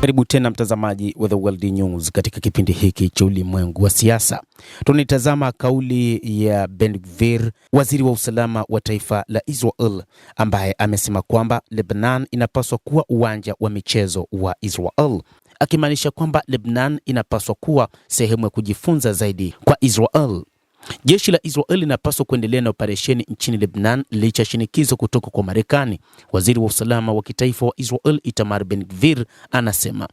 Karibu tena mtazamaji wa The World News katika kipindi hiki cha ulimwengu wa siasa. Tunitazama kauli ya Ben Gvir, waziri wa usalama wa taifa la Israel, ambaye amesema kwamba Lebanon inapaswa kuwa uwanja wa michezo wa Israel, akimaanisha kwamba Lebanon inapaswa kuwa sehemu ya kujifunza zaidi kwa Israel. Jeshi la Israel linapaswa kuendelea na operesheni nchini Lebanon licha shinikizo kutoka kwa Marekani. Waziri wa usalama wa kitaifa wa Israel Itamar Ben Gvir anasema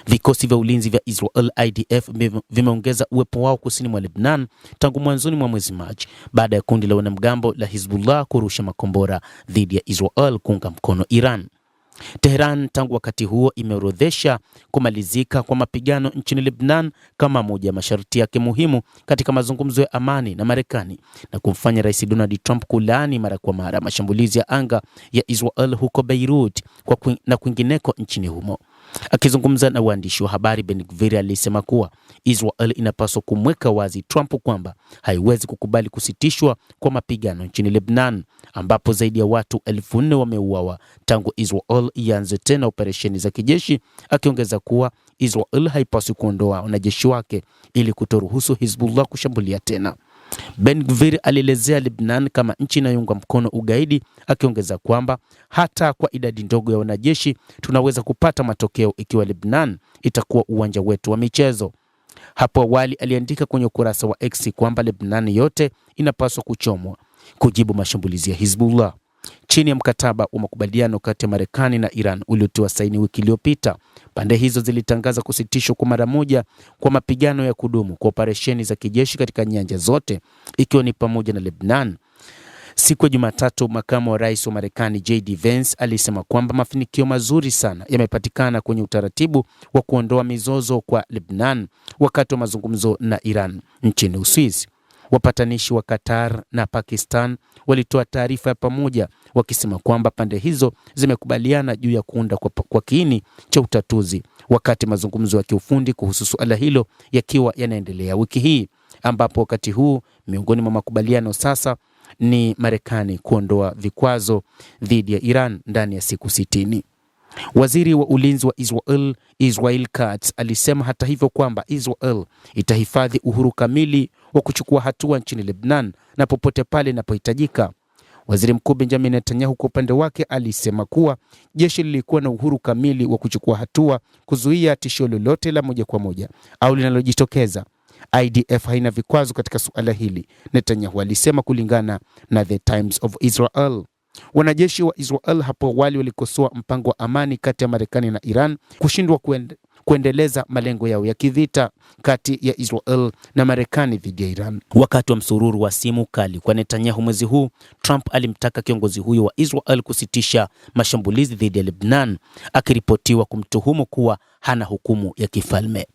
vikosi vya ulinzi vya Israel IDF vimeongeza uwepo wao kusini mwa Lebanon tangu mwanzoni mwa mwezi Machi baada ya kundi la wanamgambo la Hezbollah kurusha makombora dhidi ya Israel kuunga mkono Iran. Tehran tangu wakati huo imeorodhesha kumalizika kwa mapigano nchini Lebanon kama moja ya masharti yake muhimu katika mazungumzo ya amani na Marekani, na kumfanya Rais Donald Trump kulaani mara kwa mara mashambulizi ya anga ya Israel huko Beirut na kwingineko nchini humo. Akizungumza na waandishi wa habari, Ben Gvir alisema kuwa Israel inapaswa kumweka wazi Trump kwamba haiwezi kukubali kusitishwa kwa mapigano nchini Lebanon, ambapo zaidi ya watu 4,000 wameuawa tangu Israel ianze tena operesheni za kijeshi, akiongeza kuwa Israel haipaswi kuondoa wanajeshi wake ili kutoruhusu Hezbollah kushambulia tena. Ben Gvir alielezea Lebanon kama nchi inayounga mkono ugaidi, akiongeza kwamba hata kwa idadi ndogo ya wanajeshi tunaweza kupata matokeo ikiwa Lebanon itakuwa uwanja wetu wa michezo. Hapo awali aliandika kwenye ukurasa wa X kwamba Lebanon yote inapaswa kuchomwa kujibu mashambulizi ya Hezbollah. Chini ya mkataba wa makubaliano kati ya Marekani na Iran uliotiwa saini wiki iliyopita, pande hizo zilitangaza kusitishwa kwa mara moja kwa mapigano ya kudumu kwa operesheni za kijeshi katika nyanja zote, ikiwa ni pamoja na Lebanon. Siku ya Jumatatu, makamu wa rais wa Marekani JD Vance alisema kwamba mafanikio mazuri sana yamepatikana kwenye utaratibu wa kuondoa mizozo kwa Lebanon wakati wa mazungumzo na Iran nchini Uswisi. Wapatanishi wa Qatar na Pakistan walitoa taarifa ya pamoja wakisema kwamba pande hizo zimekubaliana juu ya kuunda kwa kiini cha utatuzi, wakati mazungumzo ya kiufundi kuhusu suala hilo yakiwa yanaendelea wiki hii, ambapo wakati huu miongoni mwa makubaliano sasa ni Marekani kuondoa vikwazo dhidi ya Iran ndani ya siku 60. Waziri wa ulinzi wa Israel Katz alisema hata hivyo kwamba Israel itahifadhi uhuru kamili wa kuchukua hatua nchini Lebanon na popote pale inapohitajika. Waziri Mkuu Benjamin Netanyahu kwa upande wake alisema kuwa jeshi lilikuwa na uhuru kamili wa kuchukua hatua kuzuia tishio lolote la moja kwa moja au linalojitokeza. IDF haina vikwazo katika suala hili, Netanyahu alisema, kulingana na The Times of Israel. Wanajeshi wa Israel hapo awali walikosoa mpango wa amani kati ya Marekani na Iran kushindwa kuendeleza malengo yao ya kivita kati ya Israel na Marekani dhidi ya Iran. Wakati wa msururu wa simu kali kwa Netanyahu mwezi huu, Trump alimtaka kiongozi huyo wa Israel kusitisha mashambulizi dhidi ya Lebanon, akiripotiwa kumtuhumu kuwa hana hukumu ya kifalme.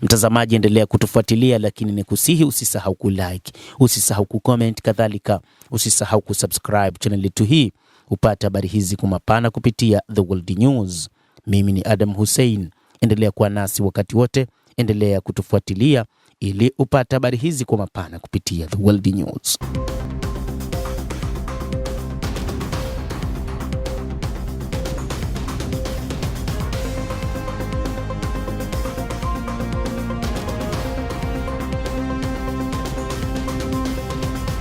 Mtazamaji, endelea kutufuatilia, lakini nikusihi usisahau kulike, usisahau kucomment, kadhalika usisahau kusubscribe channel yetu hii upate habari hizi kwa mapana kupitia The World News. Mimi ni Adam Hussein. Endelea kuwa nasi wakati wote, endelea kutufuatilia ili upate habari hizi kwa mapana kupitia The World News.